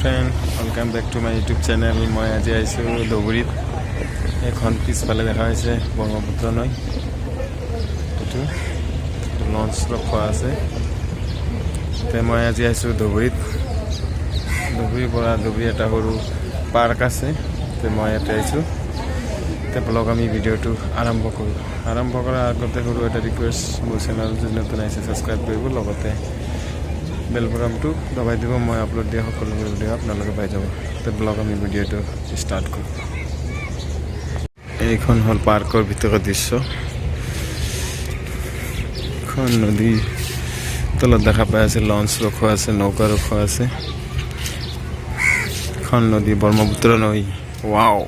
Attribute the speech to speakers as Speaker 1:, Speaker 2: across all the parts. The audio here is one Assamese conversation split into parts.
Speaker 1: friend, welcome back to my YouTube channel. মই আজি আইছো ধুবুৰীত এখন পিছফালে দেখা হৈছে ব্ৰহ্মপুত্ৰ নৈ এটো লঞ্চ ৰখা আছে তে মই আজি আইছো ধুবুৰীত ধুবুৰীৰ পৰা ধুবুৰী এটা সৰু পাৰ্ক আছে তে মই ইয়াতে আইছো তে ব্লগ আমি ভিডিওটো আৰম্ভ কৰাৰ আগতে সৰু এটা ৰিকুৱেষ্ট মোৰ চেনেল যদি নতুন আহিছে সাবস্ক্ৰাইব কৰিব লগতে বেল বাটনটো দবাই দিব মই আপলোড দিয়া সকলো ভিডিও আপোনালোকে পাই যাব তে ব্লগ আমি ভিডিওটো ষ্টাৰ্ট কৰো এইখন হল পাৰ্কৰ ভিতৰৰ দৃশ্য খন নদী তলত দেখা পাই আছে লঞ্চ ৰখা আছে নৌকা ৰখা আছে খন নদী ব্ৰহ্মপুত্ৰ নৈ ওয়াও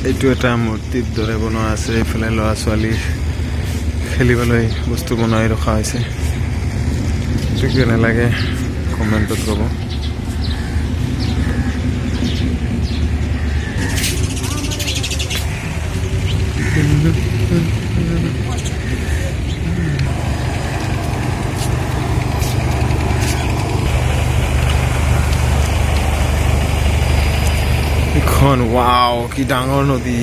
Speaker 1: এইটো এটা মূৰ্তিৰ দৰে বনোৱা আছে এফালে ল'ৰা ছোৱালী খেলিবলৈ বস্তু বনাই ৰখা হৈছে কেনে লাগে কমেন্টত ক'ব এখন ওয়াও কি ডাঙৰ নদী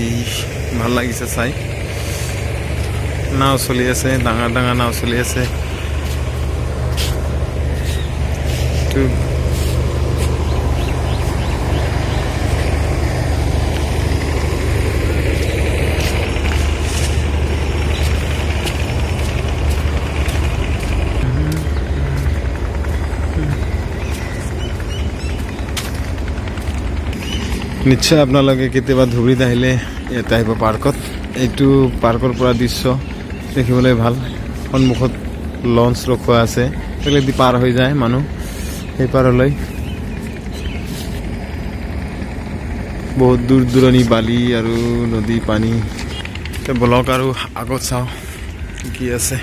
Speaker 1: ভাল লাগিছে চাই নাও চলি আছে ডাঙৰ ডাঙৰ নাও চলি আছে নিশ্চয় আপোনালোকে কেতিয়াবা ধুবুৰীত আহিলে ইয়াতে আহিব পাৰ্কত এইটো পাৰ্কৰ পৰা দৃশ্য দেখিবলৈ ভাল সন্মুখত লঞ্চ ৰখোৱা আছে সেইফালেদি পাৰ হৈ যায় মানুহ সেই পাৰলৈ বহুত দূৰ দূৰণি বালি আৰু নদী পানী ব্লক আৰু আগত চাওঁ কি আছে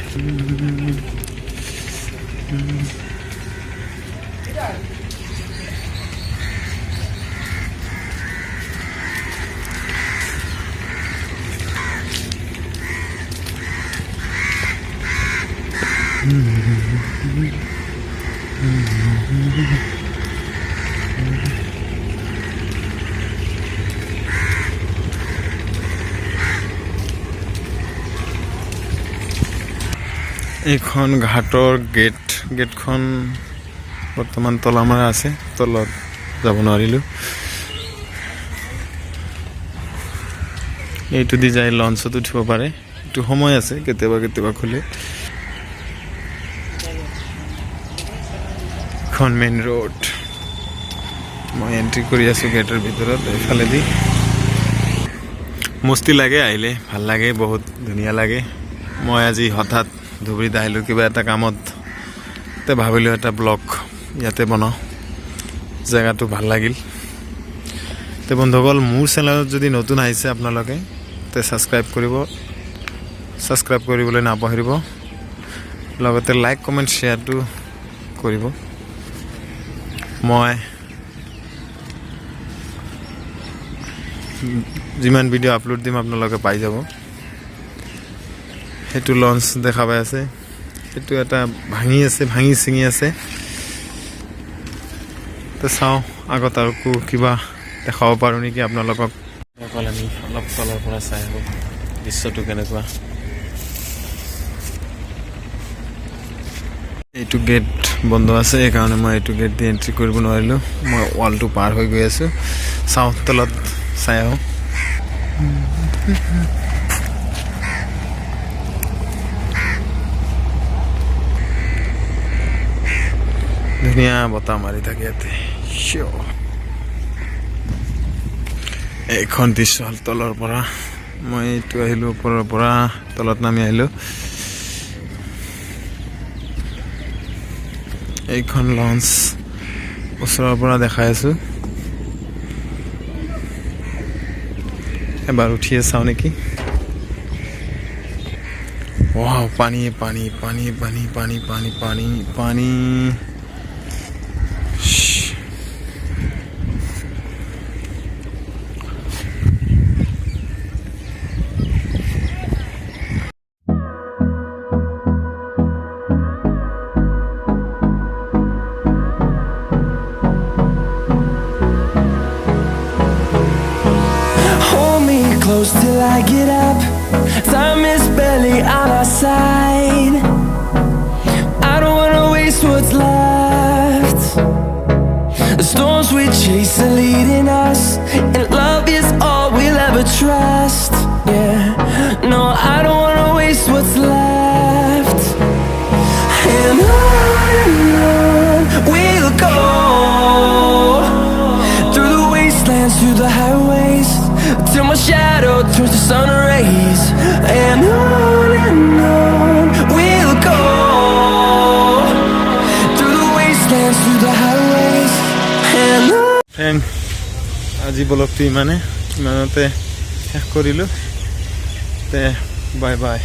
Speaker 1: এইখন ঘাটৰ গেটখন বৰ্তমান তলা মাৰা আছে তলত যাব নোৱাৰিলো এইটো দি যায় লঞ্চত উঠিব পাৰে এইটো সময় আছে কেতিয়াবা খুলে এখন মেইন ৰোড মই এন্ট্ৰি কৰি আছো গেটৰ ভিতৰত এইফালে দি মস্তি লাগে আহিলে ভাল লাগে বহুত ধুনীয়া লাগে মই আজি হঠাৎ ধুবুৰীত আহিলো কিবা এটা কামত তে ভাবিলো এটা ব্লগ ইয়াতে বনাও জায়গাটো ভাল লাগিল তে বন্ধুসকল মোৰ চেনেলত যদি নতুন আহিছে আপোনালোকে তে সাবস্ক্ৰাইব কৰিবলৈ নাপাহৰিব লগতে লাইক কমেন্ট শেয়াৰটো কৰিব মই যিমান ভিডিও আপলোড দিম আপোনালোকে পাই যাব হেতু লঞ্চ দেখা পাই আছে হেতু এটা ভাঙি ছিঙি আছে তো চাও আগত আৰু কিবা দেখাব পাৰো নেকি আপোনালোকক অকল আমি অলপ তলৰ পৰা চাই আহো দৃশ্যটো কেনেকুৱা এইটো গেট বন্ধ আছে এই কাৰণে মই এইটো গেট দি এন্ট্ৰি কৰিব নোৱাৰিলো মই ওয়ালটো পাৰ হৈ গৈ আছো চাও তলত চাই আহো ধুনীয়া বতাহ মাৰি থাকে ইয়াতে এইখন দৃশ্য হ'ল তলৰ পৰা মই এইটো আহিলো ওপৰৰ পৰা তলত নামি আহিলো এইখন লঞ্চ ওচৰৰ পৰা দেখাই আছো এবাৰ উঠিয়ে চাও নেকি ওয়াও পানী
Speaker 2: till I get up. Time is barely on our side. I don't wanna waste what's left. The storms we chase are leading us, and love is all we'll ever trust. Yeah, no, I don't wanna waste what's left. And on we'll go, through the wastelands, through the highways, till my shadow turns to sun rays. And on we'll go, through the wastelands, through the highways. And on.
Speaker 1: Friend আজি ব্লগটো ইমানতে শেষ কৰিলোঁ তে বাই বাই